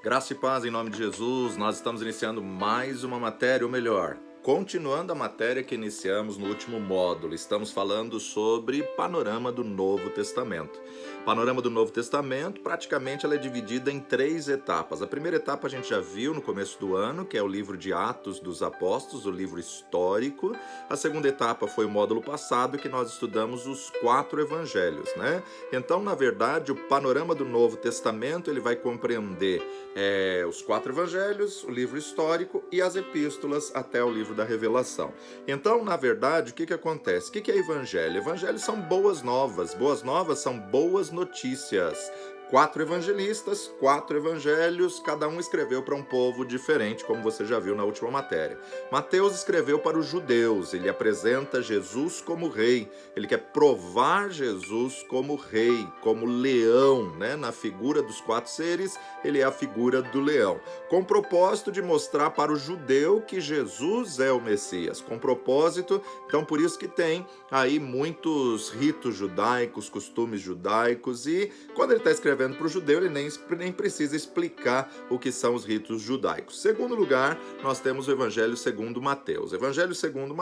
Graça e paz em nome de Jesus, nós estamos iniciando mais uma matéria, ou melhor, continuando a matéria que iniciamos no último módulo. Estamos falando sobre panorama do Novo Testamento. Panorama do Novo Testamento, praticamente ela é dividida em 3 etapas. A primeira etapa a gente já viu no começo do ano, que é o livro de Atos dos Apóstolos, o livro histórico. A segunda etapa foi o módulo passado, que nós estudamos os 4 evangelhos, né? Então, na verdade, o panorama do Novo Testamento, ele vai compreender os 4 evangelhos, o livro histórico e as epístolas até o livro da Revelação. Então, na verdade, o que acontece? O que é evangelho? Evangelhos são boas novas. Boas novas são boas notícias. 4 evangelistas, 4 evangelhos, cada um escreveu para um povo diferente, como você já viu na última matéria. Mateus escreveu para os judeus, ele apresenta Jesus como rei, ele quer provar Jesus como rei, como leão, né? Na figura dos 4 seres, ele é a figura do leão, com o propósito de mostrar para o judeu que Jesus é o Messias, com propósito, então por isso que tem aí muitos ritos judaicos, costumes judaicos, e quando ele está escrevendo para o judeu, ele nem precisa explicar o que são os ritos judaicos. Segundo lugar, nós temos o Evangelho segundo Mateus. Evangelho segundo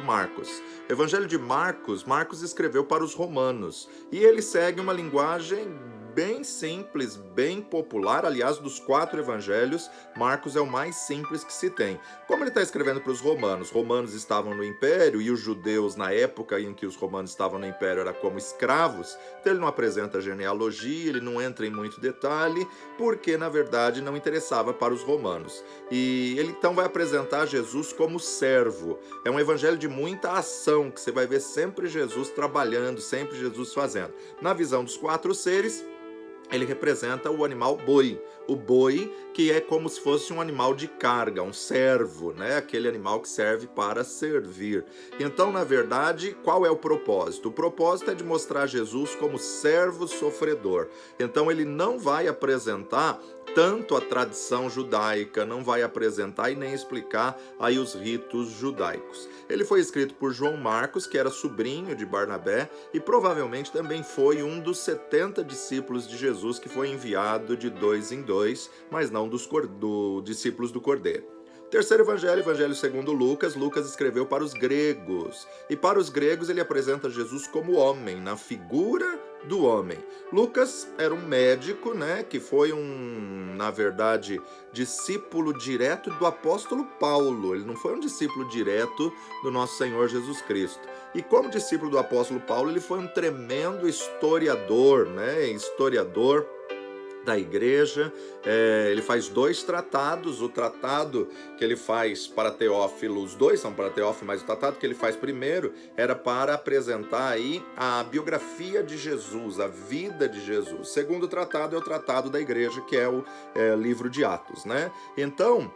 Marcos. Evangelho de Marcos, Marcos escreveu para os romanos, e ele segue uma linguagem bem simples, bem popular. Aliás, dos 4 evangelhos, Marcos é o mais simples que se tem. Como ele está escrevendo para os romanos estavam no Império, e os judeus, na época em que os romanos estavam no Império, eram como escravos, então ele não apresenta genealogia, ele não entra em muito detalhe, porque, na verdade, não interessava para os romanos. E ele, então, vai apresentar Jesus como servo. É um evangelho de muita ação, que você vai ver sempre Jesus trabalhando, sempre Jesus fazendo. Na visão dos 4 seres, ele representa o animal boi. O boi, que é como se fosse um animal de carga, um servo, né? Aquele animal que serve para servir. Então, na verdade, qual é o propósito? O propósito é de mostrar Jesus como servo sofredor. Então, ele não vai apresentar tanto a tradição judaica, não vai apresentar e nem explicar aí os ritos judaicos. Ele foi escrito por João Marcos, que era sobrinho de Barnabé, e provavelmente também foi um dos 70 discípulos de Jesus que foi enviado de 2 em 2, mas não dos discípulos do Cordeiro. Terceiro evangelho, evangelho segundo Lucas. Lucas escreveu para os gregos, e para os gregos ele apresenta Jesus como homem, na figura do homem. Lucas era um médico, né, que foi na verdade, discípulo direto do apóstolo Paulo. Ele não foi um discípulo direto do nosso Senhor Jesus Cristo. E como discípulo do apóstolo Paulo, ele foi um tremendo historiador, né, historiador da igreja. Ele faz 2 tratados. O tratado que ele faz para Teófilo, os 2 são para Teófilo, mas o tratado que ele faz primeiro era para apresentar aí a biografia de Jesus, a vida de Jesus. O segundo tratado é o tratado da igreja, que é o livro de Atos, né? Então,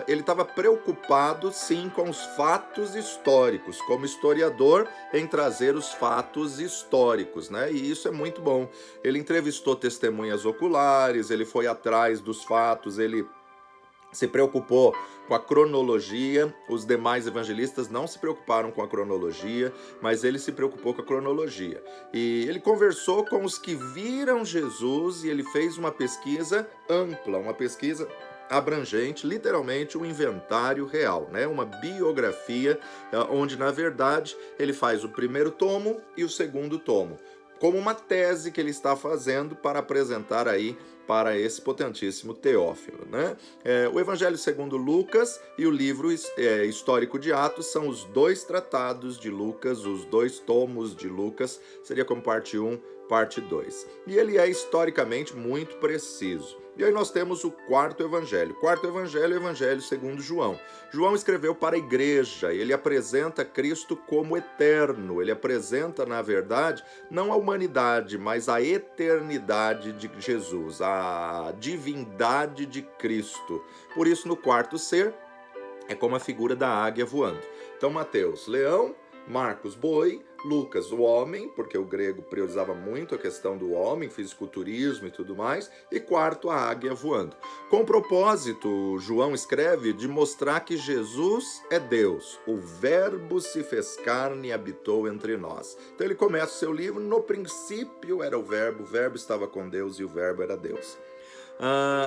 ele estava preocupado sim com os fatos históricos, como historiador, em trazer os fatos históricos, né? E isso é muito bom. Ele entrevistou testemunhas oculares, ele foi atrás dos fatos, ele se preocupou com a cronologia. Os demais evangelistas não se preocuparam com a cronologia, mas ele se preocupou com a cronologia. E ele conversou com os que viram Jesus, e ele fez uma pesquisa ampla, uma pesquisa abrangente, literalmente um inventário real, né? Uma biografia, onde, na verdade, ele faz o primeiro tomo e o segundo tomo, como uma tese que ele está fazendo para apresentar aí para esse potentíssimo Teófilo, né? O Evangelho segundo Lucas e o livro histórico de Atos são os 2 tratados de Lucas, os 2 tomos de Lucas, seria como parte 1, parte 2. E ele é historicamente muito preciso. E aí nós temos o 4º evangelho. O 4º evangelho é o evangelho segundo João. João escreveu para a igreja, ele apresenta Cristo como eterno, ele apresenta, na verdade, não a humanidade, mas a eternidade de Jesus, a divindade de Cristo. Por isso, no 4º ser, é como a figura da águia voando. Então, Mateus, leão; Marcos, boi; Lucas, o homem, porque o grego priorizava muito a questão do homem, fisiculturismo e tudo mais, e quarto, a águia voando. Com propósito, João escreve de mostrar que Jesus é Deus, o Verbo se fez carne e habitou entre nós. Então ele começa o seu livro, no princípio era o Verbo estava com Deus e o Verbo era Deus.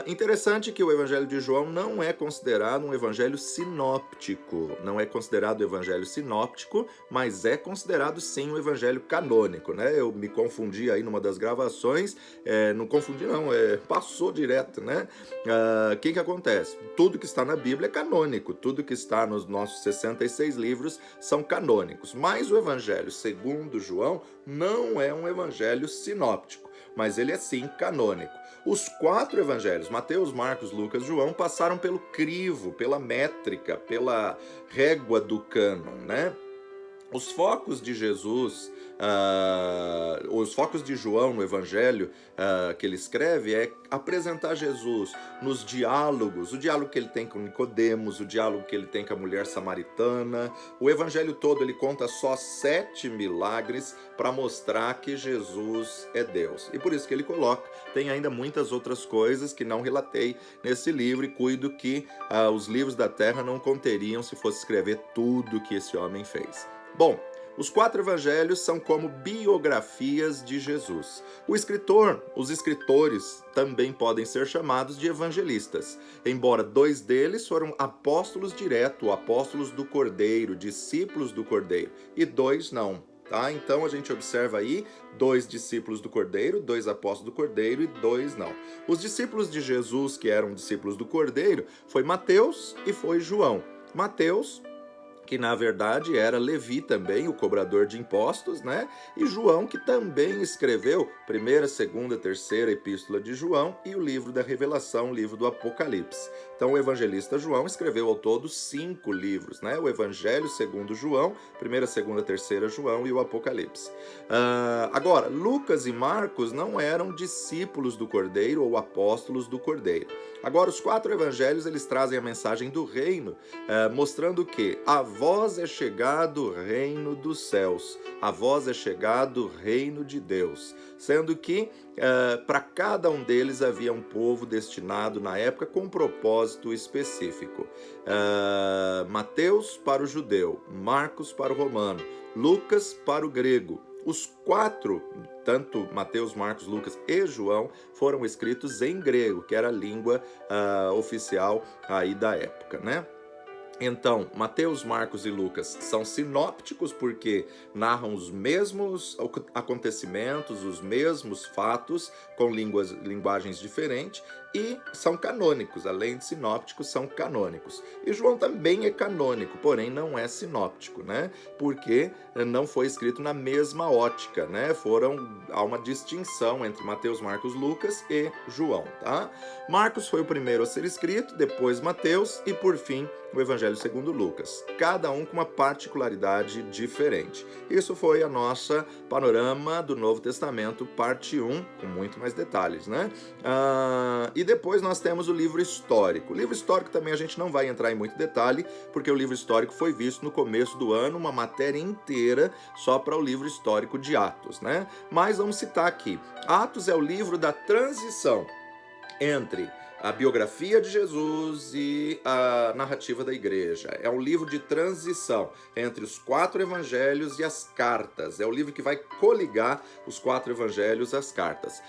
Interessante que o Evangelho de João não é considerado um evangelho sinóptico, não é considerado evangelho sinóptico, mas é considerado sim um evangelho canônico, né? Eu me confundi aí numa das gravações, não confundi não, passou direto, né? O que acontece? Tudo que está na Bíblia é canônico, tudo que está nos nossos 66 livros são canônicos, mas o Evangelho segundo João não é um evangelho sinóptico, mas ele é sim canônico. Os 4 evangelhos, Mateus, Marcos, Lucas, João, passaram pelo crivo, pela métrica, pela régua do cânon, né? Os focos de Jesus, os focos de João no Evangelho que ele escreve é apresentar Jesus nos diálogos, o diálogo que ele tem com Nicodemos, o diálogo que ele tem com a mulher samaritana. O Evangelho todo ele conta só 7 milagres para mostrar que Jesus é Deus. E por isso que ele coloca, tem ainda muitas outras coisas que não relatei nesse livro e cuido que os livros da terra não conteriam se fosse escrever tudo que esse homem fez. Bom, os 4 evangelhos são como biografias de Jesus. Os escritores também podem ser chamados de evangelistas, embora 2 deles foram apóstolos direto, apóstolos do Cordeiro, discípulos do Cordeiro, e 2 não. Tá? Então a gente observa aí 2 discípulos do Cordeiro, 2 apóstolos do Cordeiro e 2 não. Os discípulos de Jesus, que eram discípulos do Cordeiro, foi Mateus e foi João. Mateus, que na verdade era Levi também, o cobrador de impostos, né? E João, que também escreveu primeira, segunda, terceira epístola de João e o livro da Revelação, o livro do Apocalipse. Então o evangelista João escreveu ao todo 5 livros, né? O Evangelho segundo João, primeira, segunda, terceira João e o Apocalipse. Agora, Lucas e Marcos não eram discípulos do Cordeiro ou apóstolos do Cordeiro. Agora, os 4 evangelhos, eles trazem a mensagem do reino, mostrando que a vós é chegado o reino dos céus, a vós é chegado o reino de Deus, sendo que para cada um deles havia um povo destinado na época com um propósito específico. Mateus para o judeu, Marcos para o romano, Lucas para o grego. Os 4, tanto Mateus, Marcos, Lucas e João, foram escritos em grego, que era a língua oficial aí da época, né? Então, Mateus, Marcos e Lucas são sinópticos porque narram os mesmos acontecimentos, os mesmos fatos, com linguagens diferentes, e são canônicos, além de sinópticos, são canônicos. E João também é canônico, porém não é sinóptico, né? Porque não foi escrito na mesma ótica, né? Há uma distinção entre Mateus, Marcos, Lucas e João, tá? Marcos foi o primeiro a ser escrito, depois Mateus e, por fim, o Evangelho segundo Lucas, cada um com uma particularidade diferente. Isso foi a nossa panorama do Novo Testamento, parte 1, com muito mais detalhes, né? E depois nós temos o livro histórico. O livro histórico também a gente não vai entrar em muito detalhe, porque o livro histórico foi visto no começo do ano, uma matéria inteira só para o livro histórico de Atos, né? Mas vamos citar aqui. Atos é o livro da transição entre a biografia de Jesus e a narrativa da igreja. É um livro de transição entre os 4 evangelhos e as cartas. É o livro que vai coligar os 4 evangelhos às cartas.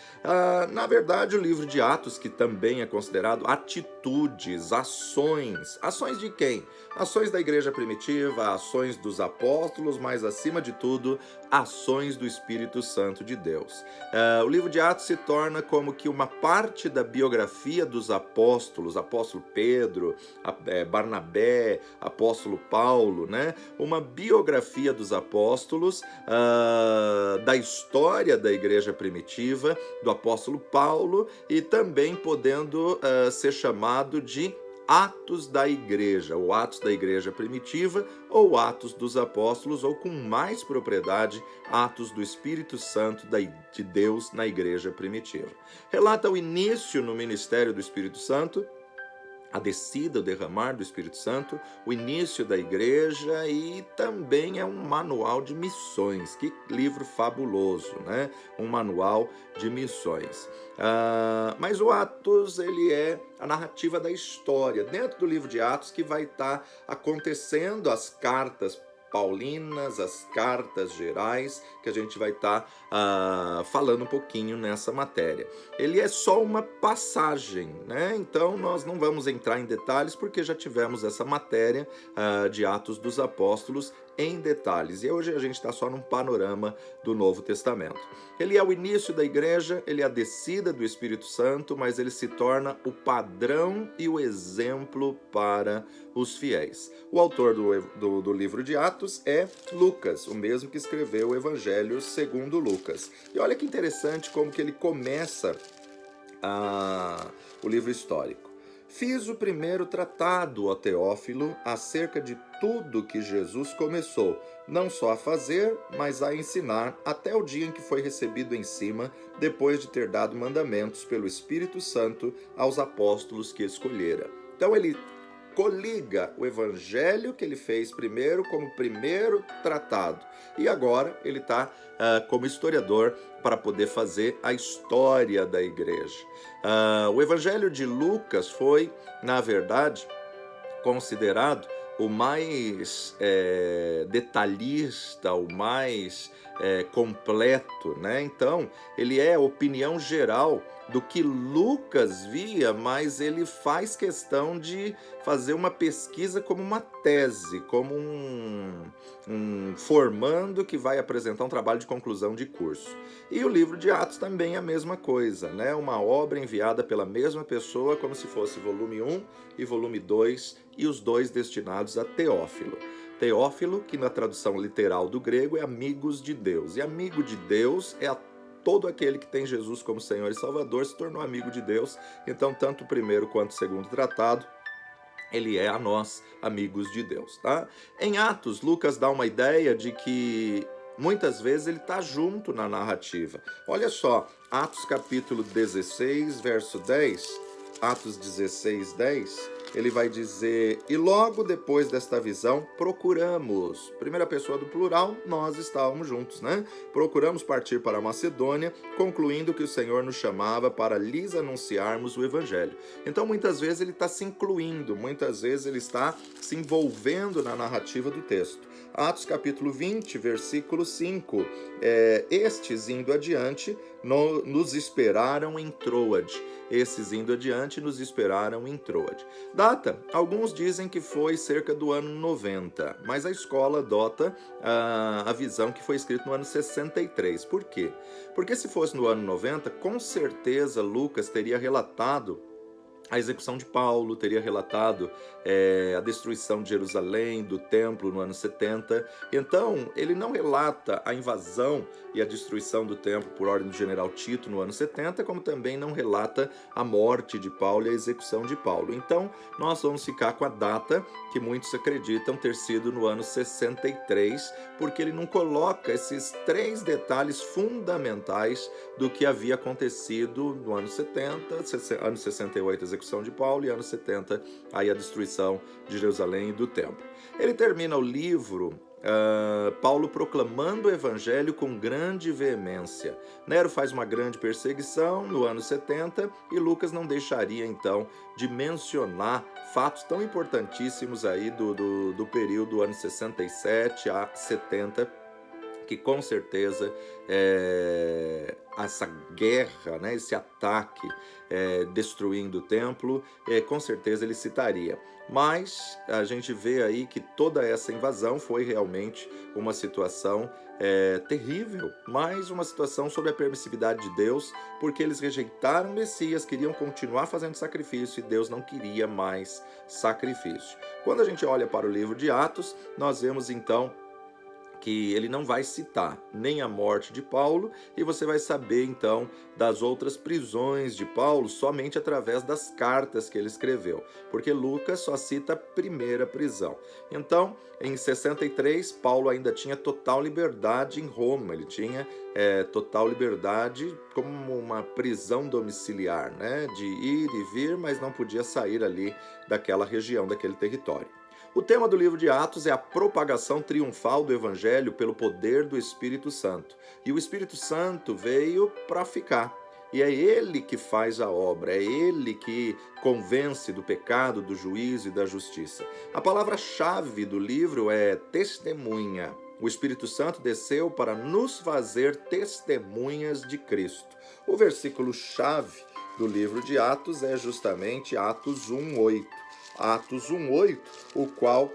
Na verdade, o livro de Atos, que também é considerado atitudes, ações. Ações de quem? Ações da igreja primitiva, ações dos apóstolos, mas acima de tudo, ações do Espírito Santo de Deus. O livro de Atos se torna como que uma parte da biografia dos apóstolos, apóstolo Pedro, Barnabé, apóstolo Paulo, né? Uma biografia dos apóstolos, da história da igreja primitiva, do apóstolo Paulo, e também podendo ser chamado de Atos da Igreja, ou Atos da Igreja Primitiva, ou Atos dos Apóstolos, ou com mais propriedade, Atos do Espírito Santo de Deus na Igreja Primitiva. Relata o início no ministério do Espírito Santo, a descida, o derramar do Espírito Santo, o início da igreja e também é um manual de missões. Que livro fabuloso, né? Um manual de missões. Mas o Atos, ele é a narrativa da história, dentro do livro de Atos, que vai estar acontecendo as cartas paulinas, as cartas gerais, que a gente vai estar falando um pouquinho nessa matéria. Ele é só uma passagem, né? Então nós não vamos entrar em detalhes porque já tivemos essa matéria de Atos dos Apóstolos em detalhes. E hoje a gente está só num panorama do Novo Testamento. Ele é o início da igreja, ele é a descida do Espírito Santo, mas ele se torna o padrão e o exemplo para os fiéis. O autor do livro de Atos é Lucas, o mesmo que escreveu o Evangelho segundo Lucas. E olha que interessante como que ele começa o livro histórico. Fiz o primeiro tratado, ó Teófilo, acerca de tudo que Jesus começou, não só a fazer, mas a ensinar, até o dia em que foi recebido em cima, depois de ter dado mandamentos pelo Espírito Santo aos apóstolos que escolhera. Então ele coliga o evangelho que ele fez primeiro como primeiro tratado. E agora ele está como historiador para poder fazer a história da igreja. O evangelho de Lucas foi, na verdade, considerado o mais detalhista, o mais completo, né? Então, ele é a opinião geral do que Lucas via, mas ele faz questão de fazer uma pesquisa como uma tese, como um formando que vai apresentar um trabalho de conclusão de curso. E o livro de Atos também é a mesma coisa, né? Uma obra enviada pela mesma pessoa, como se fosse volume 1 e volume 2, e os dois destinados a Teófilo. Teófilo, que na tradução literal do grego é amigos de Deus. E amigo de Deus é todo aquele que tem Jesus como Senhor e Salvador se tornou amigo de Deus. Então, tanto o primeiro quanto o segundo tratado, ele é a nós, amigos de Deus, tá? Em Atos, Lucas dá uma ideia de que muitas vezes ele está junto na narrativa. Olha só, Atos capítulo 16, verso 10, Atos 16, 10, ele vai dizer, e logo depois desta visão, procuramos, primeira pessoa do plural, nós estávamos juntos, né? Procuramos partir para a Macedônia, concluindo que o Senhor nos chamava para lhes anunciarmos o Evangelho. Então, muitas vezes ele está se incluindo, muitas vezes ele está se envolvendo na narrativa do texto. Atos capítulo 20, versículo 5, estes indo adiante, nos esperaram em Troade. Esses indo adiante nos esperaram em Troade. Data, alguns dizem que foi cerca do ano 90, mas a escola adota a visão que foi escrito no ano 63. Por quê? Porque se fosse no ano 90, com certeza Lucas teria relatado a execução de Paulo, teria relatado a destruição de Jerusalém, do templo no ano 70. Então, ele não relata a invasão e a destruição do templo por ordem do general Tito no ano 70, como também não relata a morte de Paulo e a execução de Paulo. Então, nós vamos ficar com a data que muitos acreditam ter sido no ano 63, porque ele não coloca esses três detalhes fundamentais do que havia acontecido no ano 70, ano 68, execução de Paulo, e ano 70, aí a destruição de Jerusalém e do templo. Ele termina o livro Paulo proclamando o evangelho com grande veemência. Nero faz uma grande perseguição no ano 70 e Lucas não deixaria então de mencionar fatos tão importantíssimos aí do período ano 67 a 70, que com certeza essa guerra, né, esse ataque destruindo o templo, com certeza ele citaria. Mas a gente vê aí que toda essa invasão foi realmente uma situação terrível, mas uma situação sob a permissividade de Deus, porque eles rejeitaram o Messias, queriam continuar fazendo sacrifício e Deus não queria mais sacrifício. Quando a gente olha para o livro de Atos, nós vemos então que ele não vai citar nem a morte de Paulo, e você vai saber então das outras prisões de Paulo somente através das cartas que ele escreveu, porque Lucas só cita a primeira prisão. Então, em 63, Paulo ainda tinha total liberdade em Roma, ele tinha total liberdade como uma prisão domiciliar, né, de ir e vir, mas não podia sair ali daquela região, daquele território. O tema do livro de Atos é a propagação triunfal do Evangelho pelo poder do Espírito Santo. E o Espírito Santo veio para ficar. E é ele que faz a obra, é ele que convence do pecado, do juízo e da justiça. A palavra-chave do livro é testemunha. O Espírito Santo desceu para nos fazer testemunhas de Cristo. O versículo-chave do livro de Atos é justamente Atos 1:8. Atos 1:8, o qual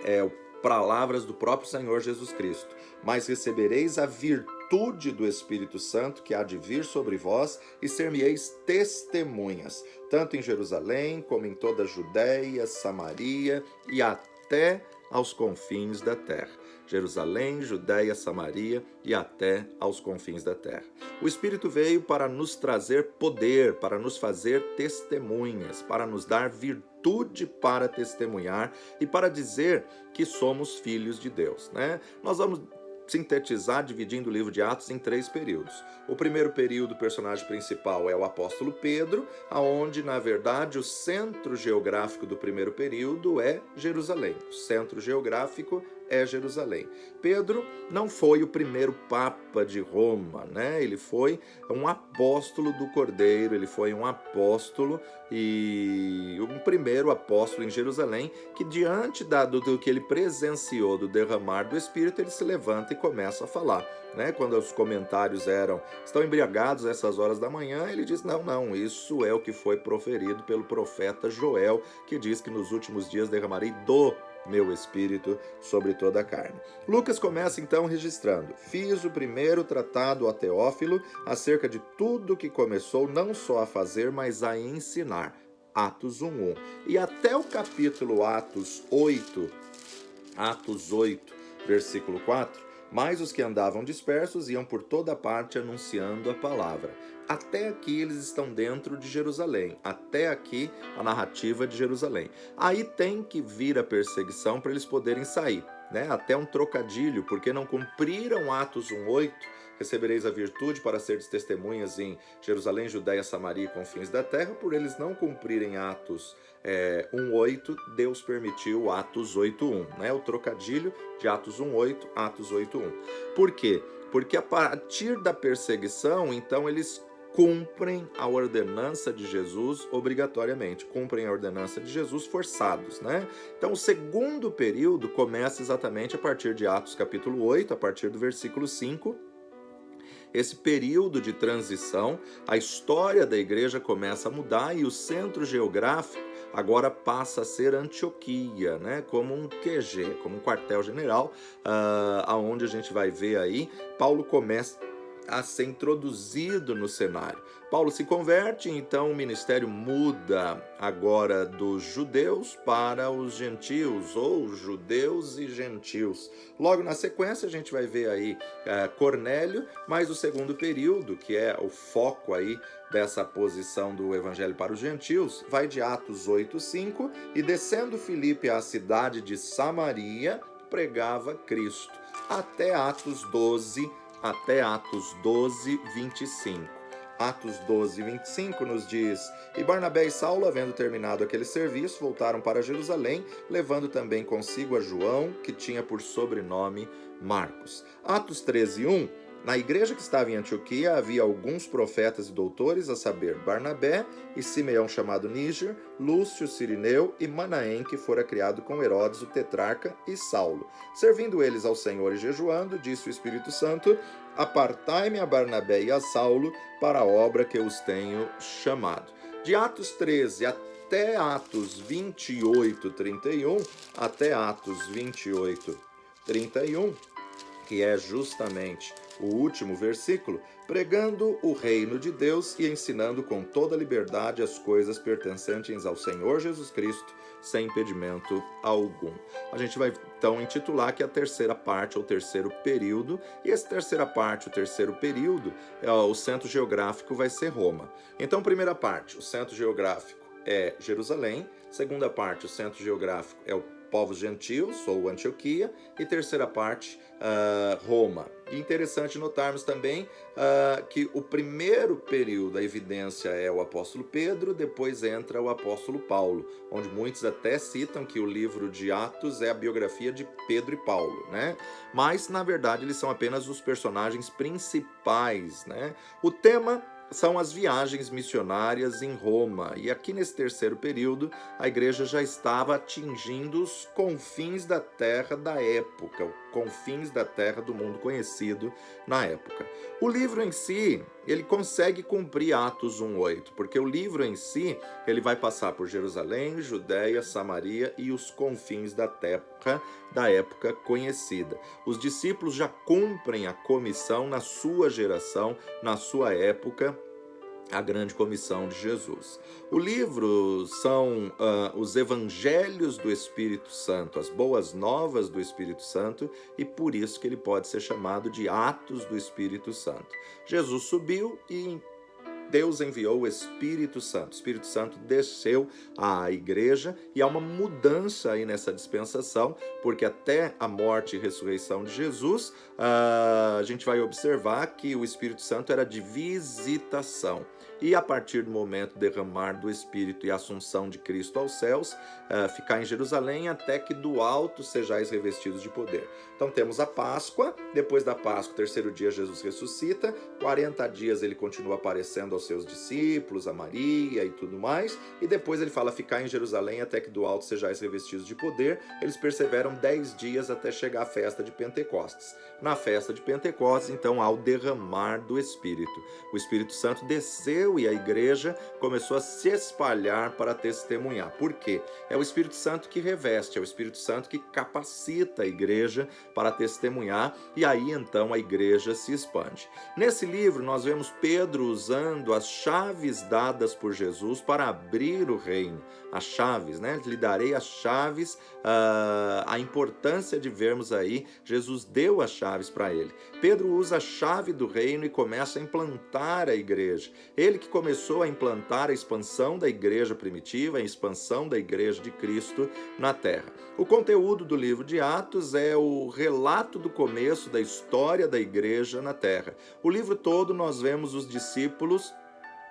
é palavras do próprio Senhor Jesus Cristo. Mas recebereis a virtude do Espírito Santo que há de vir sobre vós e ser-me-eis testemunhas, tanto em Jerusalém como em toda a Judéia, Samaria e até aos confins da terra. Jerusalém, Judéia, Samaria e até aos confins da terra. O Espírito veio para nos trazer poder, para nos fazer testemunhas, para nos dar virtude para testemunhar e para dizer que somos filhos de Deus, né? Nós vamos sintetizar dividindo o livro de Atos em 3 períodos. O primeiro período, o personagem principal é o apóstolo Pedro, aonde, na verdade, o centro geográfico do primeiro período é Jerusalém. O centro geográfico é Jerusalém. Pedro não foi o primeiro papa de Roma, né? Ele foi um apóstolo do Cordeiro, ele foi um apóstolo e um primeiro apóstolo em Jerusalém, que diante do que ele presenciou do derramar do Espírito, ele se levanta e começa a falar, né? Quando os comentários estão embriagados a essas horas da manhã, ele diz, não, isso é o que foi proferido pelo profeta Joel, que diz que nos últimos dias derramarei do meu espírito sobre toda a carne. Lucas começa então registrando: fiz o primeiro tratado a Teófilo acerca de tudo que começou não só a fazer, mas a ensinar. Atos 1:1. E até o capítulo Atos 8, versículo 4, mas os que andavam dispersos iam por toda parte anunciando a palavra. Até aqui eles estão dentro de Jerusalém. Até aqui a narrativa de Jerusalém. Aí tem que vir a perseguição para eles poderem sair, né? Até um trocadilho, porque não cumpriram Atos 1:8, recebereis a virtude para seres testemunhas em Jerusalém, Judéia, Samaria e confins da terra. Por eles não cumprirem Atos 1:8, Deus permitiu Atos 8:1, né? O trocadilho de Atos 1:8, Atos 8:1. Por quê? Porque a partir da perseguição, então eles cumprem a ordenança de Jesus obrigatoriamente, cumprem a ordenança de Jesus forçados, né? Então o segundo período começa exatamente a partir de Atos capítulo 8, a partir do versículo 5, esse período de transição, a história da igreja começa a mudar e o centro geográfico agora passa a ser Antioquia, né? Como um QG, como um quartel-general, aonde a gente vai ver aí, Paulo começa a ser introduzido no cenário. Paulo se converte, então o ministério muda agora dos judeus para os gentios, ou judeus e gentios. Logo na sequência a gente vai ver aí Cornélio, mas o segundo período, que é o foco aí dessa posição do evangelho para os gentios, vai de Atos 8:5, e descendo Filipe à cidade de Samaria, pregava Cristo, até Atos 12:25. Atos 12:25 nos diz: e Barnabé e Saulo, havendo terminado aquele serviço, voltaram para Jerusalém, levando também consigo a João, que tinha por sobrenome Marcos. Atos 13:1. Na igreja que estava em Antioquia havia alguns profetas e doutores, a saber, Barnabé e Simeão chamado Níger, Lúcio Cirineu e Manaém, que fora criado com Herodes o tetrarca, e Saulo. Servindo eles ao Senhor e jejuando, disse o Espírito Santo: apartai-me a Barnabé e a Saulo para a obra que eu os tenho chamado. De Atos 13 até Atos 28:31, até Atos 28:31, que é justamente o último versículo, pregando o reino de Deus e ensinando com toda liberdade as coisas pertencentes ao Senhor Jesus Cristo, sem impedimento algum. A gente vai então intitular que a terceira parte, ou terceiro período, e essa terceira parte, o terceiro período, o centro geográfico vai ser Roma. Então, primeira parte, o centro geográfico é Jerusalém, segunda parte, o centro geográfico é o povos gentios, ou Antioquia, e terceira parte, Roma. E interessante notarmos também que o primeiro período, a evidência é o apóstolo Pedro, depois entra o apóstolo Paulo, onde muitos até citam que o livro de Atos é a biografia de Pedro e Paulo, né? Mas, na verdade, eles são apenas os personagens principais, né? O tema são as viagens missionárias em Roma. E aqui nesse terceiro período, a igreja já estava atingindo os confins da terra da época, confins da terra do mundo conhecido na época. O livro em si, ele consegue cumprir Atos 1:8, porque o livro em si, ele vai passar por Jerusalém, Judéia, Samaria e os confins da terra da época conhecida. Os discípulos já cumprem a comissão na sua geração, na sua época, a grande comissão de Jesus. O livro são os evangelhos do Espírito Santo, as boas novas do Espírito Santo, e por isso que ele pode ser chamado de Atos do Espírito Santo. Jesus subiu e Deus enviou o Espírito Santo. O Espírito Santo desceu à igreja e há uma mudança aí nessa dispensação, porque até a morte e ressurreição de Jesus, a gente vai observar que o Espírito Santo era de visitação. E a partir do momento derramar do Espírito e a assunção de Cristo aos céus, ficar em Jerusalém até que do alto sejais revestidos de poder. Então temos a Páscoa, depois da Páscoa, terceiro dia Jesus ressuscita, 40 dias ele continua aparecendo aos seus discípulos, a Maria e tudo mais, e depois ele fala ficar em Jerusalém até que do alto sejais revestidos de poder. Eles perseveram 10 dias até chegar à festa de Pentecostes. Na festa de Pentecostes, então, há o derramar do Espírito. O Espírito Santo desceu e a igreja começou a se espalhar para testemunhar. Por quê? É o Espírito Santo que reveste, é o Espírito Santo que capacita a igreja para testemunhar, e aí então a igreja se expande. Nesse livro nós vemos Pedro usando as chaves dadas por Jesus para abrir o reino. As chaves, né? Lhe darei as chaves, a importância de vermos aí, Jesus deu as chaves para ele. Pedro usa a chave do reino e começa a implantar a igreja. Ele que começou a implantar a expansão da igreja primitiva, a expansão da igreja de Cristo na terra. O conteúdo do livro de Atos é o relato do começo da história da igreja na terra. O livro todo nós vemos os discípulos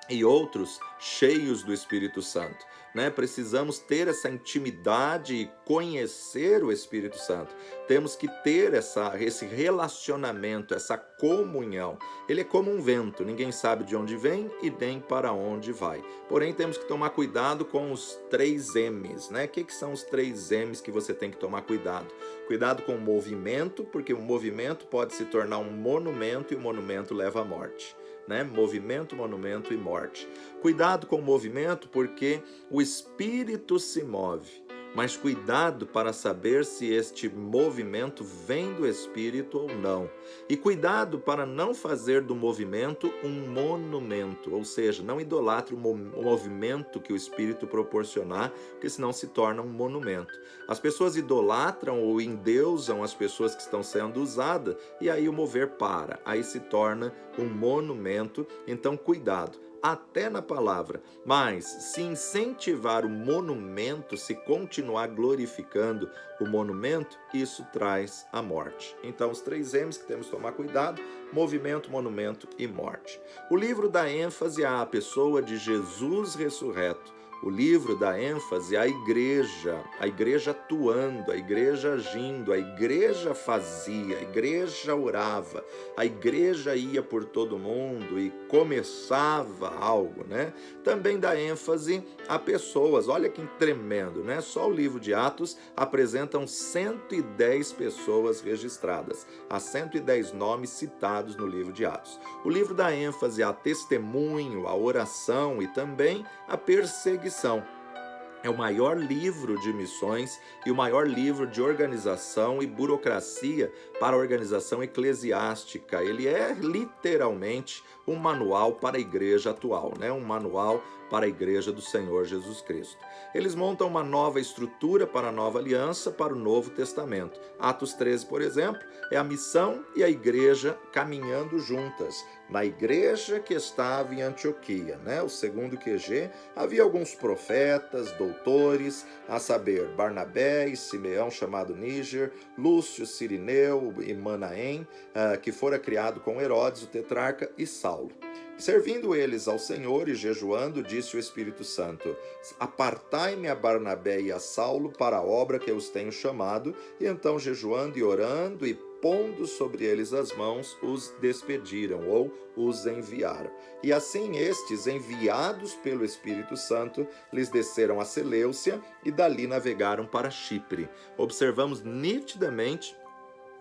e outros cheios do Espírito Santo, né? Precisamos ter essa intimidade e conhecer o Espírito Santo. Temos que ter esse relacionamento, essa comunhão. Ele é como um vento, ninguém sabe de onde vem e nem para onde vai. Porém, temos que tomar cuidado com os 3 M's, né? O que são os 3 M's que você tem que tomar cuidado? Cuidado com o movimento, porque o movimento pode se tornar um monumento e o monumento leva à morte. Né? Movimento, monumento e morte. Cuidado com o movimento, porque o espírito se move, mas cuidado para saber se este movimento vem do espírito ou não. E cuidado para não fazer do movimento um monumento, ou seja, não idolatre o movimento que o espírito proporcionar, porque senão se torna um monumento. As pessoas idolatram ou endeusam as pessoas que estão sendo usadas, e aí o mover para, aí se torna um monumento. Então cuidado, até na palavra, mas se incentivar o monumento, se continuar glorificando o monumento, isso traz a morte. Então os 3 M's que temos que tomar cuidado: movimento, monumento e morte. O livro dá ênfase à pessoa de Jesus ressurreto. O livro dá ênfase à igreja atuando, a igreja agindo, a igreja fazia, a igreja orava, a igreja ia por todo mundo e começava algo, né? Também dá ênfase a pessoas. Olha que tremendo, né? Só o livro de Atos apresentam 110 pessoas registradas, há 110 nomes citados no livro de Atos. O livro dá ênfase a testemunho, a oração e também a perseguição. É o maior livro de missões e o maior livro de organização e burocracia para a organização eclesiástica. Ele é literalmente um manual para a igreja atual, né? Um manual para a igreja do Senhor Jesus Cristo. Eles montam uma nova estrutura para a nova aliança, para o Novo Testamento. Atos 13, por exemplo, é a missão e a igreja caminhando juntas. Na igreja que estava em Antioquia, né? O segundo QG, havia alguns profetas, doutores, a saber, Barnabé e Simeão, chamado Níger, Lúcio, Cirineu e Manaém, que fora criado com Herodes, o tetrarca, e Saulo. Servindo eles ao Senhor e jejuando, disse o Espírito Santo: apartai-me a Barnabé e a Saulo para a obra que eu os tenho chamado. E então, jejuando e orando e pondo sobre eles as mãos, os despediram ou os enviaram. E assim estes, enviados pelo Espírito Santo, lhes desceram a Seleucia e dali navegaram para Chipre. Observamos nitidamente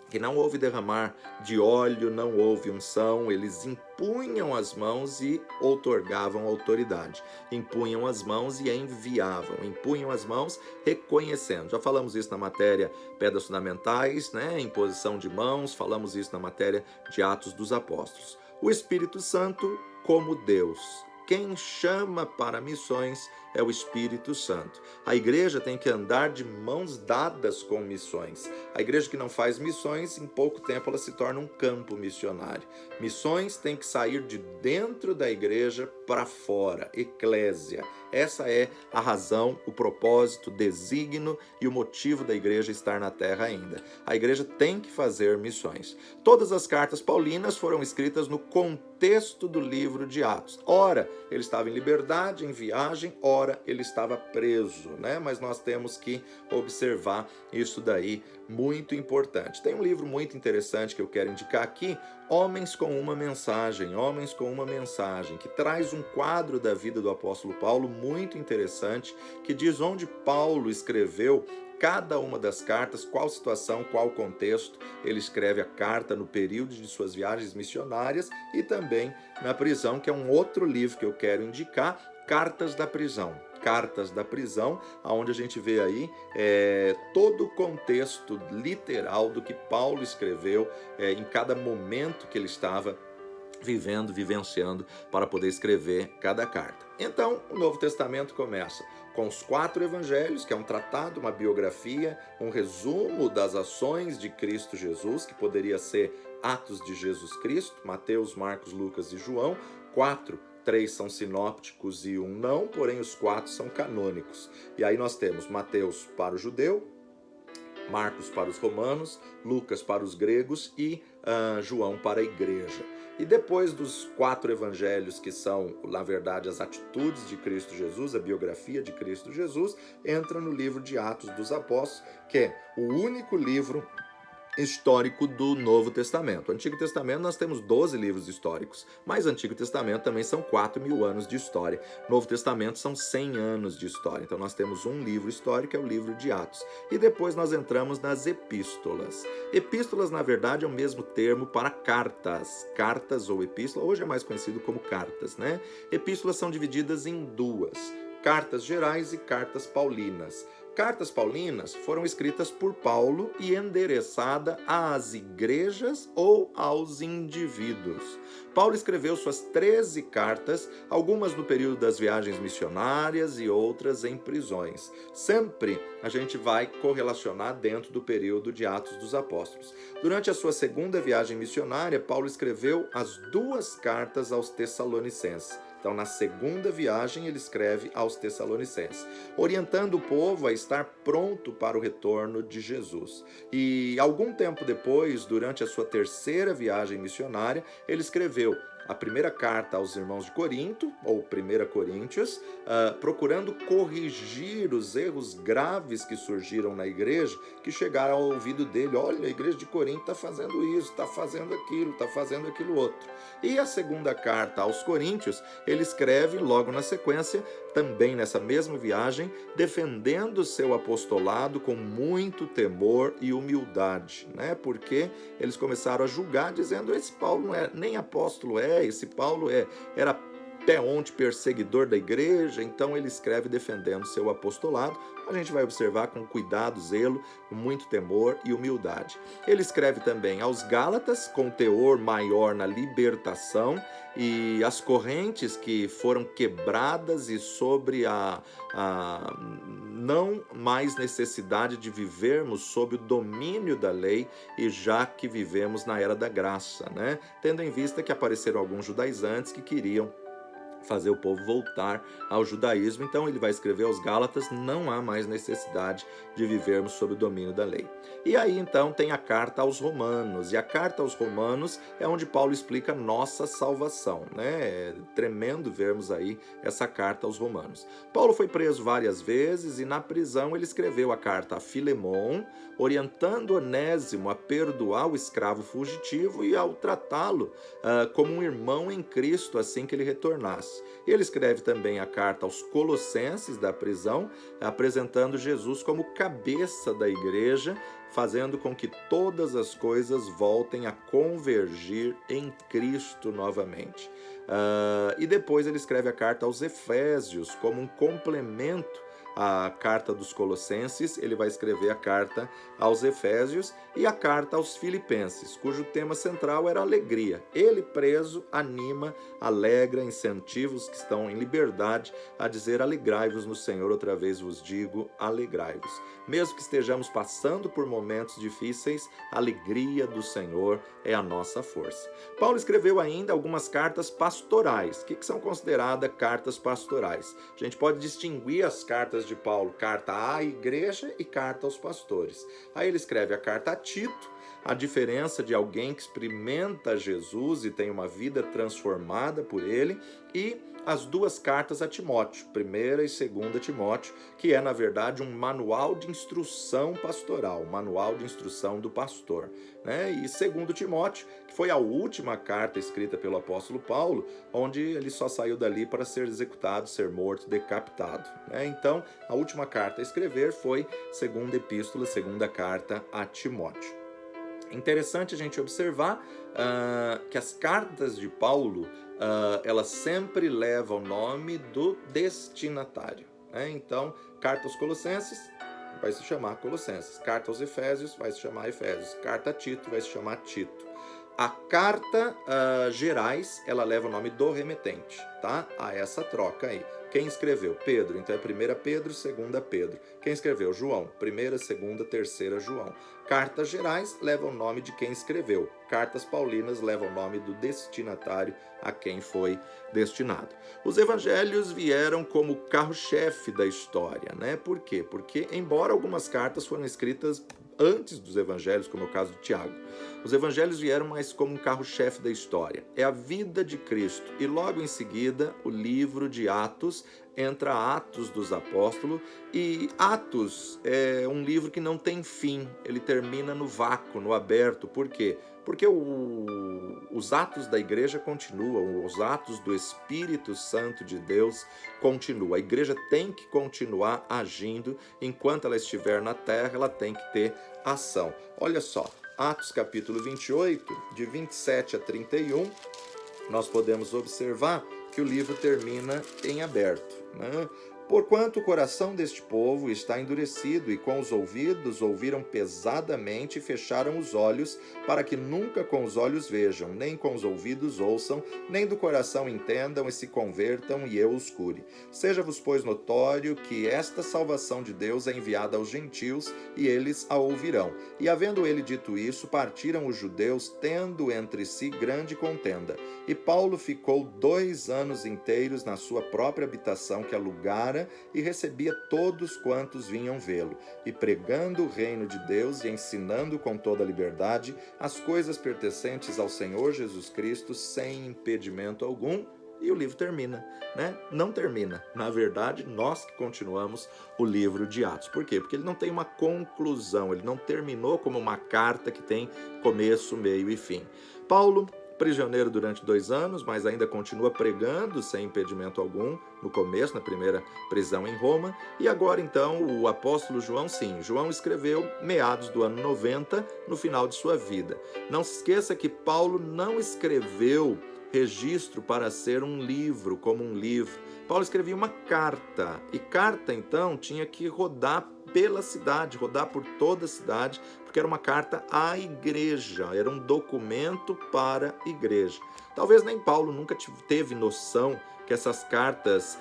que não houve derramar de óleo, não houve unção, eles impunham as mãos e outorgavam autoridade. Impunham as mãos e enviavam. Impunham as mãos reconhecendo. Já falamos isso na matéria Pedras Fundamentais, né? Imposição de mãos, falamos isso na matéria de Atos dos Apóstolos. O Espírito Santo como Deus. Quem chama para missões é o Espírito Santo. A igreja tem que andar de mãos dadas com missões. A igreja que não faz missões, em pouco tempo ela se torna um campo missionário. Missões têm que sair de dentro da igreja para fora, eclésia. Essa é a razão, o propósito, o desígnio e o motivo da igreja estar na terra ainda. A igreja tem que fazer missões. Todas as cartas paulinas foram escritas no contexto do livro de Atos. Ora, ele estava em liberdade, em viagem, ora, ele estava preso, né? Mas nós temos que observar isso daí, muito importante. Tem um livro muito interessante que eu quero indicar aqui, Homens com uma Mensagem, Homens com uma Mensagem, que traz um quadro da vida do apóstolo Paulo muito interessante, que diz onde Paulo escreveu cada uma das cartas, qual situação, qual contexto ele escreve a carta no período de suas viagens missionárias e também na prisão, que é um outro livro que eu quero indicar, Cartas da Prisão. Cartas da Prisão, onde a gente vê aí todo o contexto literal do que Paulo escreveu em cada momento que ele estava vivenciando para poder escrever cada carta. Então, o Novo Testamento começa com os 4 evangelhos, que é um tratado, uma biografia, um resumo das ações de Cristo Jesus, que poderia ser Atos de Jesus Cristo, Mateus, Marcos, Lucas e João. 3 são sinópticos e 1 não, porém os 4 são canônicos. E aí nós temos Mateus para o judeu, Marcos para os romanos, Lucas para os gregos e João para a igreja. E depois dos 4 evangelhos, que são, na verdade, as atitudes de Cristo Jesus, a biografia de Cristo Jesus, entra no livro de Atos dos Apóstolos, que é o único livro histórico do Novo Testamento. O Antigo Testamento nós temos 12 livros históricos, mas o Antigo Testamento também são 4.000 anos de história. Novo Testamento são 100 anos de história. Então nós temos um livro histórico, que é o livro de Atos. E depois nós entramos nas epístolas. Epístolas, na verdade, é o mesmo termo para cartas. Cartas ou epístola, hoje é mais conhecido como cartas, né? Epístolas são divididas em 2. Cartas gerais e cartas paulinas. Cartas paulinas foram escritas por Paulo e endereçada às igrejas ou aos indivíduos. Paulo escreveu suas 13 cartas, algumas no período das viagens missionárias e outras em prisões. Sempre a gente vai correlacionar dentro do período de Atos dos Apóstolos. Durante a sua segunda viagem missionária, Paulo escreveu as 2 cartas aos Tessalonicenses. Então, na segunda viagem, ele escreve aos Tessalonicenses, orientando o povo a estar pronto para o retorno de Jesus. E algum tempo depois, durante a sua terceira viagem missionária, ele escreveu a primeira carta aos irmãos de Corinto, ou 1 Coríntios, procurando corrigir os erros graves que surgiram na igreja, que chegaram ao ouvido dele. Olha, a igreja de Corinto está fazendo isso, está fazendo aquilo outro. E a segunda carta aos Coríntios, ele escreve logo na sequência, também nessa mesma viagem, defendendo seu apostolado com muito temor e humildade, né? Porque eles começaram a julgar, dizendo: esse Paulo não é nem apóstolo, esse Paulo era peonte perseguidor da igreja, então ele escreve defendendo seu apostolado. A gente vai observar com cuidado, zelo, muito temor e humildade. Ele escreve também aos Gálatas, com teor maior na libertação e as correntes que foram quebradas e sobre a não mais necessidade de vivermos sob o domínio da lei e já que vivemos na era da graça, né? Tendo em vista que apareceram alguns judaizantes que queriam fazer o povo voltar ao judaísmo. Então ele vai escrever aos Gálatas, não há mais necessidade de vivermos sob o domínio da lei. E aí então tem a carta aos Romanos, e a carta aos Romanos é onde Paulo explica nossa salvação, né? É tremendo vermos aí essa carta aos Romanos. Paulo foi preso várias vezes e na prisão ele escreveu a carta a Filemon, orientando Onésimo a perdoar o escravo fugitivo e ao tratá-lo como um irmão em Cristo assim que ele retornasse. Ele escreve também a carta aos Colossenses da prisão, apresentando Jesus como cabeça da igreja, fazendo com que todas as coisas voltem a convergir em Cristo novamente. E depois ele escreve a carta aos Efésios como um complemento a carta dos Colossenses. Ele vai escrever a carta aos Efésios e a carta aos Filipenses, cujo tema central era alegria. Ele, preso, anima, alegra, incentiva os que estão em liberdade a dizer: alegrai-vos no Senhor, outra vez vos digo, alegrai-vos. Mesmo que estejamos passando por momentos difíceis, a alegria do Senhor é a nossa força. Paulo escreveu ainda algumas cartas pastorais. O que são consideradas cartas pastorais? A gente pode distinguir as cartas de Paulo, carta à igreja e carta aos pastores. Aí ele escreve a carta a Tito, a diferença de alguém que experimenta Jesus e tem uma vida transformada por ele, e as duas cartas a Timóteo, 1ª e 2ª Timóteo, que é, na verdade, um manual de instrução pastoral, um manual de instrução do pastor, né? E 2º Timóteo, que foi a última carta escrita pelo apóstolo Paulo, onde ele só saiu dali para ser executado, ser morto, decapitado, né? Então, a última carta a escrever foi 2ª Epístola, 2ª Carta a Timóteo. Interessante a gente observar que as cartas de Paulo, elas sempre levam o nome do destinatário, né? Então, carta aos Colossenses vai se chamar Colossenses, carta aos Efésios vai se chamar Efésios, carta a Tito vai se chamar Tito. A carta gerais, ela leva o nome do remetente, tá? A essa troca aí. Quem escreveu? Pedro, então é 1ª Pedro, 2ª Pedro. Quem escreveu? João, 1ª, 2ª, 3ª João. Cartas gerais levam o nome de quem escreveu. Cartas paulinas levam o nome do destinatário a quem foi destinado. Os evangelhos vieram como carro-chefe da história, né? Por quê? Porque, embora algumas cartas foram escritas antes dos evangelhos, como é o caso de Tiago, os evangelhos vieram mais como um carro-chefe da história. É a vida de Cristo. E logo em seguida, o livro de Atos, entra Atos dos Apóstolos, e Atos é um livro que não tem fim, ele termina no vácuo, no aberto. Por quê? Porque os atos da igreja continuam, os atos do Espírito Santo de Deus continuam. A igreja tem que continuar agindo, enquanto ela estiver na terra, ela tem que ter ação. Olha só, Atos capítulo 28, de 27 a 31, nós podemos observar que o livro termina em aberto, né? Porquanto o coração deste povo está endurecido, e com os ouvidos ouviram pesadamente e fecharam os olhos, para que nunca com os olhos vejam, nem com os ouvidos ouçam, nem do coração entendam e se convertam, e eu os cure. Seja-vos, pois, notório que esta salvação de Deus é enviada aos gentios, e eles a ouvirão. E havendo ele dito isso, partiram os judeus, tendo entre si grande contenda. E Paulo ficou 2 anos inteiros na sua própria habitação que alugara, e recebia todos quantos vinham vê-lo, e pregando o reino de Deus e ensinando com toda a liberdade as coisas pertencentes ao Senhor Jesus Cristo, sem impedimento algum. E o livro termina, né? Não termina. Na verdade, nós que continuamos o livro de Atos. Por quê? Porque ele não tem uma conclusão, ele não terminou como uma carta que tem começo, meio e fim. Paulo prisioneiro durante 2 anos, mas ainda continua pregando sem impedimento algum, no começo, na primeira prisão em Roma. E agora, então, o apóstolo João, sim, João escreveu meados do ano 90, no final de sua vida. Não se esqueça que Paulo não escreveu registro para ser um livro, como um livro. Paulo escrevia uma carta, e carta, então, tinha que rodar pela cidade, rodar por toda a cidade, porque era uma carta à igreja, era um documento para a igreja. Talvez nem Paulo nunca teve noção que essas cartas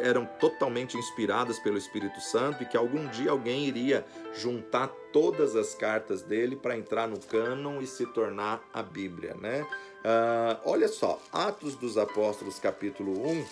eram totalmente inspiradas pelo Espírito Santo e que algum dia alguém iria juntar todas as cartas dele para entrar no cânon e se tornar a Bíblia, né? Olha só, Atos dos Apóstolos, capítulo 1,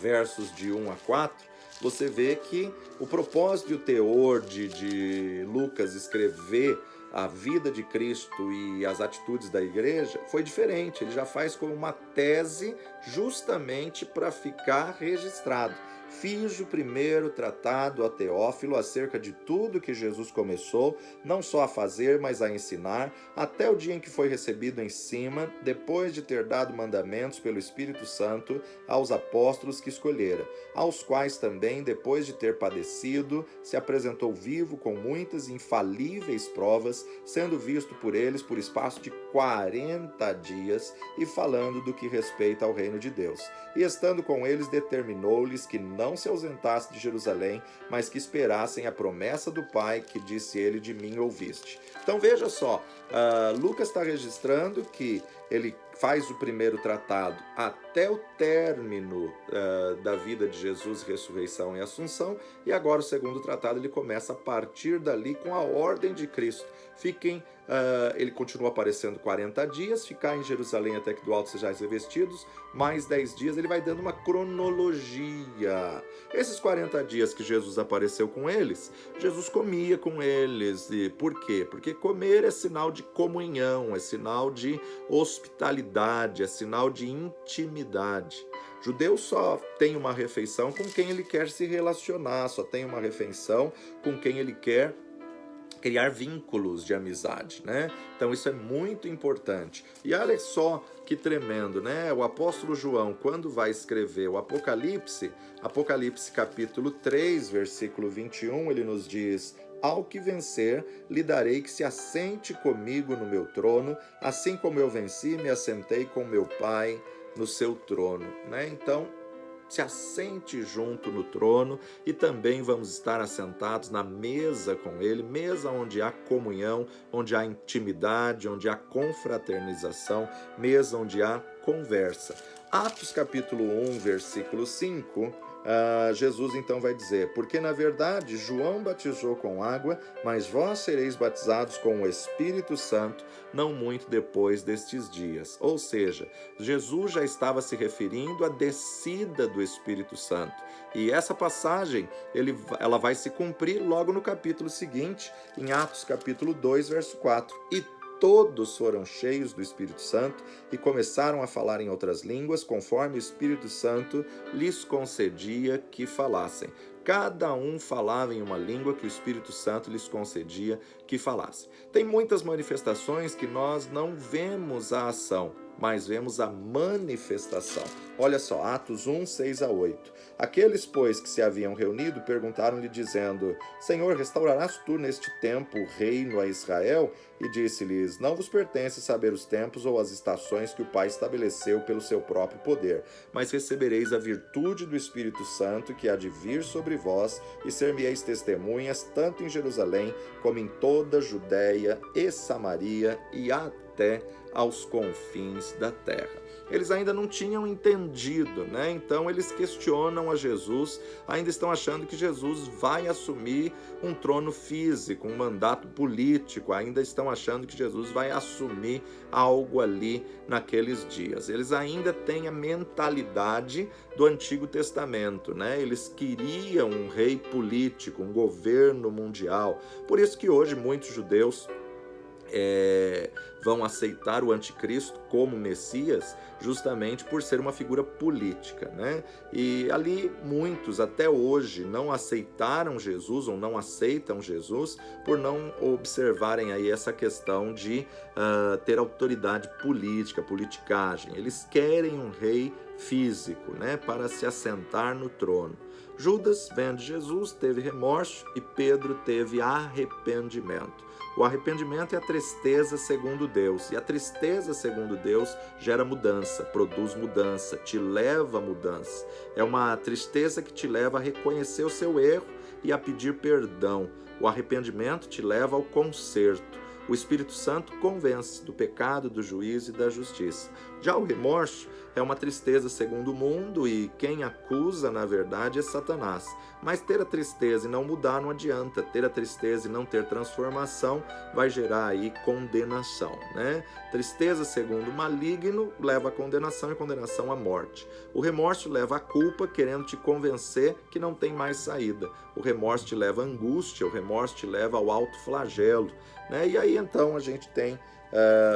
versos de 1 a 4, você vê que o propósito e o teor de Lucas escrever a vida de Cristo e as atitudes da igreja foi diferente. Ele já faz como uma tese justamente para ficar registrado. Fiz o primeiro tratado a Teófilo acerca de tudo que Jesus começou, não só a fazer, mas a ensinar, até o dia em que foi recebido em cima, depois de ter dado mandamentos pelo Espírito Santo aos apóstolos que escolhera, aos quais também, depois de ter padecido, se apresentou vivo com muitas infalíveis provas, sendo visto por eles por espaço de 40 dias e falando do que respeita ao reino de Deus. E estando com eles, determinou-lhes que não se ausentasse de Jerusalém, mas que esperassem a promessa do Pai, que disse ele: de mim ouviste. Então veja só, Lucas está registrando que ele faz o primeiro tratado até o término da vida de Jesus, ressurreição e assunção, e agora o segundo tratado ele começa a partir dali com a ordem de Cristo. Ele continua aparecendo 40 dias, ficar em Jerusalém até que do alto sejais revestidos, mais 10 dias, ele vai dando uma cronologia. Esses 40 dias que Jesus apareceu com eles, Jesus comia com eles. E por quê? Porque comer é sinal de comunhão, é sinal de hospitalidade, é sinal de intimidade. Judeu só tem uma refeição com quem ele quer se relacionar, só tem uma refeição com quem ele quer criar vínculos de amizade, né? Então isso é muito importante. E olha só que tremendo, né? O apóstolo João, quando vai escrever o Apocalipse capítulo 3, versículo 21, ele nos diz: ao que vencer, lhe darei que se assente comigo no meu trono, assim como eu venci, me assentei com meu Pai no seu trono, né? Então, se assente junto no trono e também vamos estar assentados na mesa com ele, mesa onde há comunhão, onde há intimidade, onde há confraternização, mesa onde há conversa. Atos capítulo 1, versículo 5, Jesus então vai dizer: porque na verdade João batizou com água, mas vós sereis batizados com o Espírito Santo não muito depois destes dias. Ou seja, Jesus já estava se referindo à descida do Espírito Santo. E essa passagem ela vai se cumprir logo no capítulo seguinte, em Atos capítulo 2, verso 4. E todos foram cheios do Espírito Santo e começaram a falar em outras línguas, conforme o Espírito Santo lhes concedia que falassem. Cada um falava em uma língua que o Espírito Santo lhes concedia que falassem. Tem muitas manifestações que nós não vemos a ação, mas vemos a manifestação. Olha só, Atos 1, 6 a 8. Aqueles, pois, que se haviam reunido, perguntaram-lhe, dizendo: Senhor, restaurarás tu neste tempo o reino a Israel? E disse-lhes: não vos pertence saber os tempos ou as estações que o Pai estabeleceu pelo seu próprio poder, mas recebereis a virtude do Espírito Santo, que há de vir sobre vós, e ser-me-eis testemunhas, tanto em Jerusalém, como em toda a Judéia e Samaria, e até aos confins da terra. Eles ainda não tinham entendido, né? Então eles questionam a Jesus, ainda estão achando que Jesus vai assumir um trono físico, um mandato político, ainda estão achando que Jesus vai assumir algo ali naqueles dias. Eles ainda têm a mentalidade do Antigo Testamento, né? Eles queriam um rei político, um governo mundial. Por isso que hoje muitos judeus vão aceitar o anticristo como Messias, justamente por ser uma figura política, né? E ali muitos até hoje não aceitaram Jesus ou não aceitam Jesus por não observarem aí essa questão de ter autoridade política, politicagem. Eles querem um rei físico, né, para se assentar no trono. Judas, vendo Jesus, teve remorso e Pedro teve arrependimento. O arrependimento é a tristeza segundo Deus, e a tristeza segundo Deus gera mudança, produz mudança, te leva a mudança. É uma tristeza que te leva a reconhecer o seu erro e a pedir perdão. O arrependimento te leva ao conserto. O Espírito Santo convence do pecado, do juízo e da justiça. Já o remorso é uma tristeza segundo o mundo e quem acusa, na verdade, é Satanás. Mas ter a tristeza e não mudar não adianta. Ter a tristeza e não ter transformação vai gerar aí condenação, né? Tristeza segundo o maligno leva à condenação e condenação à morte. O remorso leva à culpa, querendo te convencer que não tem mais saída. O remorso te leva à angústia, o remorso te leva ao autoflagelo, né? E aí então a gente tem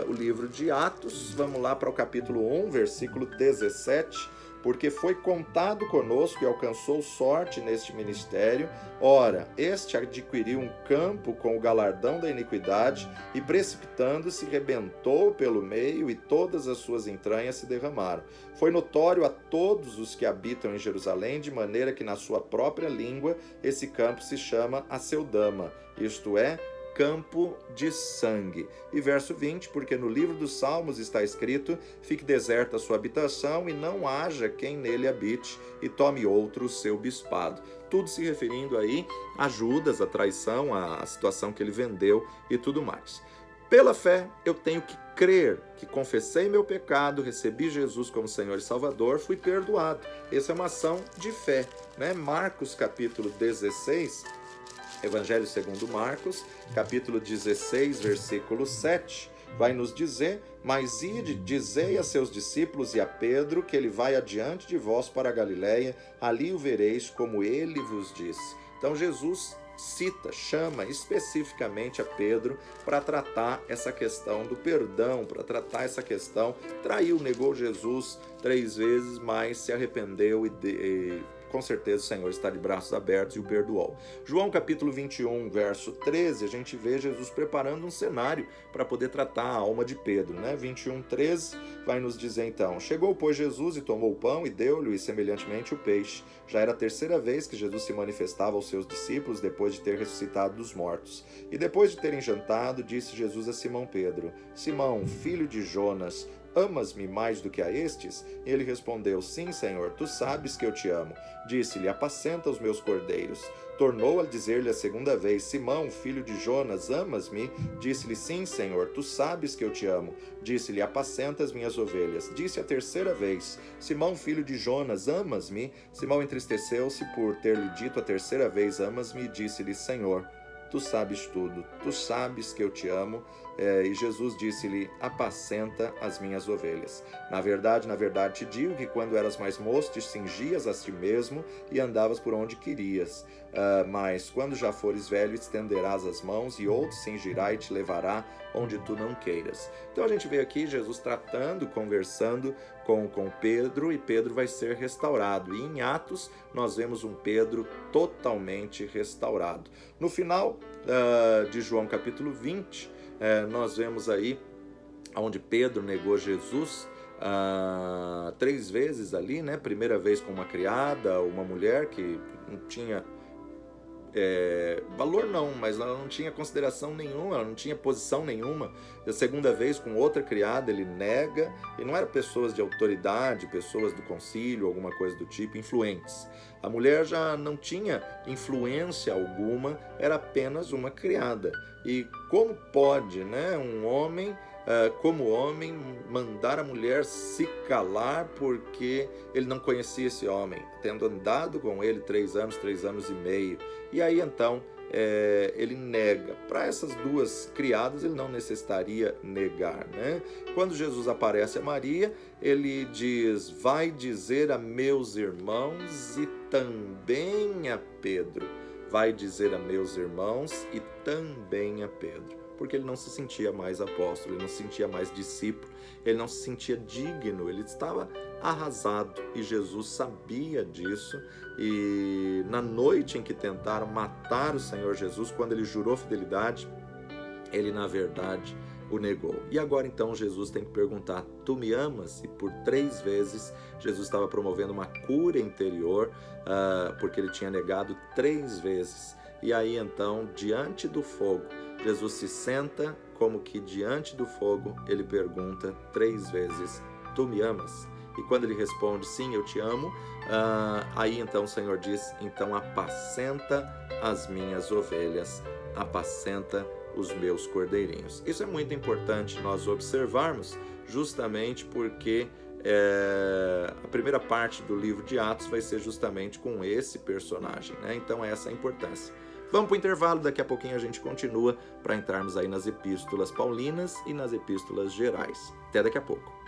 o livro de Atos. Vamos lá para o capítulo 1, versículo 17. Porque foi contado conosco e alcançou sorte neste ministério. Ora, este adquiriu um campo com o galardão da iniquidade e, precipitando-se, rebentou pelo meio e todas as suas entranhas se derramaram. Foi notório a todos os que habitam em Jerusalém, de maneira que na sua própria língua esse campo se chama Aceldama, isto é, campo de sangue. E verso 20, porque no livro dos Salmos está escrito: fique deserta a sua habitação e não haja quem nele habite, e tome outro o seu bispado. Tudo se referindo aí a Judas, a traição, a situação que ele vendeu e tudo mais. Pela fé, eu tenho que crer que confessei meu pecado, recebi Jesus como Senhor e Salvador, fui perdoado. Essa é uma ação de fé, né? Marcos capítulo 16, Evangelho segundo Marcos, capítulo 16, versículo 7, vai nos dizer: mas ide, dizei a seus discípulos e a Pedro que ele vai adiante de vós para a Galiléia, ali o vereis como ele vos disse. Então Jesus chama especificamente a Pedro para tratar essa questão do perdão, para tratar essa questão, traiu, negou Jesus 3 vezes, mas se arrependeu e com certeza o Senhor está de braços abertos e o perdoou. João capítulo 21, verso 13, a gente vê Jesus preparando um cenário para poder tratar a alma de Pedro, né? 21, 13 vai nos dizer então: chegou, pois, Jesus e tomou o pão e deu-lhe, e semelhantemente o peixe. Já era a 3ª vez que Jesus se manifestava aos seus discípulos depois de ter ressuscitado dos mortos. E depois de terem jantado, disse Jesus a Simão Pedro: Simão, filho de Jonas, amas-me mais do que a estes? E ele respondeu: sim, Senhor, tu sabes que eu te amo. Disse-lhe: apacenta os meus cordeiros. Tornou a dizer-lhe a 2ª vez: Simão, filho de Jonas, amas-me? Disse-lhe: sim, Senhor, tu sabes que eu te amo. Disse-lhe: apacenta as minhas ovelhas. Disse a 3ª vez: Simão, filho de Jonas, amas-me? Simão entristeceu-se por ter-lhe dito a 3ª vez: amas-me? Disse-lhe: Senhor, tu sabes tudo, tu sabes que eu te amo. E Jesus disse-lhe: apacenta as minhas ovelhas. Na verdade te digo que quando eras mais moço, te cingias a ti mesmo e andavas por onde querias. Mas quando já fores velho, estenderás as mãos e outro cingirá e te levará onde tu não queiras. Então a gente vê aqui Jesus tratando, conversando com Pedro, e Pedro vai ser restaurado. E em Atos nós vemos um Pedro totalmente restaurado. No final de João capítulo 20, nós vemos aí onde Pedro negou Jesus 3 vezes ali, né? Primeira vez com uma criada, uma mulher que não tinha valor não, mas ela não tinha consideração nenhuma, ela não tinha posição nenhuma. A 2ª vez com outra criada, ele nega, e não eram pessoas de autoridade, pessoas do concílio, alguma coisa do tipo, influentes. A mulher já não tinha influência alguma, era apenas uma criada. E como pode, né, um homem, como homem, mandar a mulher se calar porque ele não conhecia esse homem, tendo andado com ele 3 anos e meio. E aí então ele nega. Para essas 2 criadas ele não necessitaria negar, né? Quando Jesus aparece a Maria, ele diz: vai dizer a meus irmãos e também a Pedro. Vai dizer a meus irmãos e também a Pedro. porque ele não se sentia mais apóstolo, ele não se sentia mais discípulo, ele não se sentia digno, ele estava arrasado e Jesus sabia disso. E na noite em que tentaram matar o Senhor Jesus, quando ele jurou fidelidade, ele na verdade o negou. E agora então Jesus tem que perguntar: tu me amas? E por 3 vezes Jesus estava promovendo uma cura interior, porque ele tinha negado 3 vezes. E aí então, diante do fogo, Jesus se senta, como que diante do fogo, ele pergunta 3 vezes: tu me amas? E quando ele responde: sim, eu te amo, aí então o Senhor diz: então apacenta as minhas ovelhas, apacenta os meus cordeirinhos. Isso é muito importante nós observarmos, justamente porque a primeira parte do livro de Atos vai ser justamente com esse personagem, né? Então essa é a importância. Vamos para o intervalo, daqui a pouquinho a gente continua para entrarmos aí nas epístolas paulinas e nas epístolas gerais. Até daqui a pouco.